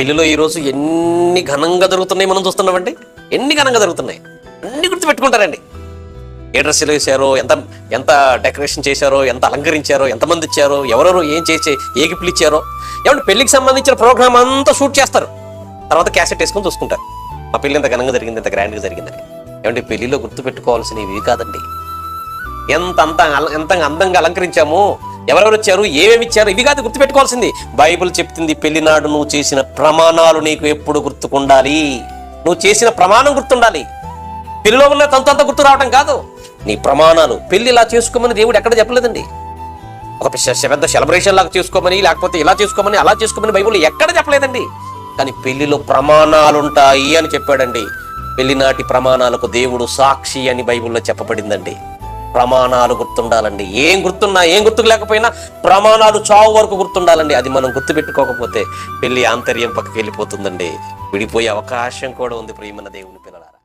పెళ్లిలో ఈరోజు ఎన్ని ఘనంగా జరుగుతున్నాయి మనం చూస్తున్నామండి. ఎన్ని ఘనంగా జరుగుతున్నాయి అన్ని గుర్తుపెట్టుకుంటారండి. ఏ డ్రెస్సులు వేసారో, ఎంత ఎంత డెకరేషన్ చేశారో, ఎంత అలంకరించారో, ఎంతమంది ఇచ్చారో, ఎవరెవరు ఏం చేసి ఏ గిఫ్ట్లు ఇచ్చారో. ఏమంటే పెళ్లికి సంబంధించిన ప్రోగ్రామ్ అంతా షూట్ చేస్తారు, తర్వాత క్యాసెట్ వేసుకొని చూసుకుంటారు మా పెళ్లి ఎంత ఘనంగా జరిగింది, ఎంత గ్రాండ్గా జరిగిందని. ఏమంటే పెళ్లిలో గుర్తుపెట్టుకోవాల్సినవి ఇవి కాదండి. ఎంత అందంగా అలంకరించాము, ఎవరెవరు వచ్చారు, ఏమేమి ఇచ్చారు, ఇవి కాదు గుర్తుపెట్టుకోవాల్సింది. బైబిల్ చెప్తుంది పెళ్లినాడు నువ్వు చేసిన ప్రమాణాలు నీకు ఎప్పుడు గుర్తుకుండాలి. నువ్వు చేసిన ప్రమాణం గుర్తుండాలి. పెళ్లిలో ఉన్న తంతంతా గుర్తు రావడం కాదు, నీ ప్రమాణాలు. పెళ్లి ఇలా చేసుకోమని దేవుడు ఎక్కడ చెప్పలేదండి. ఒక పెద్ద సెలబ్రేషన్ లాగా చేసుకోమని, లేకపోతే ఇలా చేసుకోమని, అలా చేసుకోమని బైబిల్ ఎక్కడ చెప్పలేదండి. కానీ పెళ్లిలో ప్రమాణాలు ఉంటాయి అని చెప్పాడండి. పెళ్లినాటి ప్రమాణాలకు దేవుడు సాక్షి అని బైబిల్లో చెప్పబడిందండి. ప్రమాణాలు గుర్తుండాలండి. ఏం గుర్తున్నా, ఏం గుర్తుకు లేకపోయినా ప్రమాణాలు చావు వరకు గుర్తుండాలండి. అది మనం గుర్తుపెట్టుకోకపోతే పెళ్లి ఆంతర్యం పక్కకి వెళ్ళిపోతుందండి. విడిపోయే అవకాశం కూడా ఉంది ప్రియమైన దేవుని పిల్లలారా.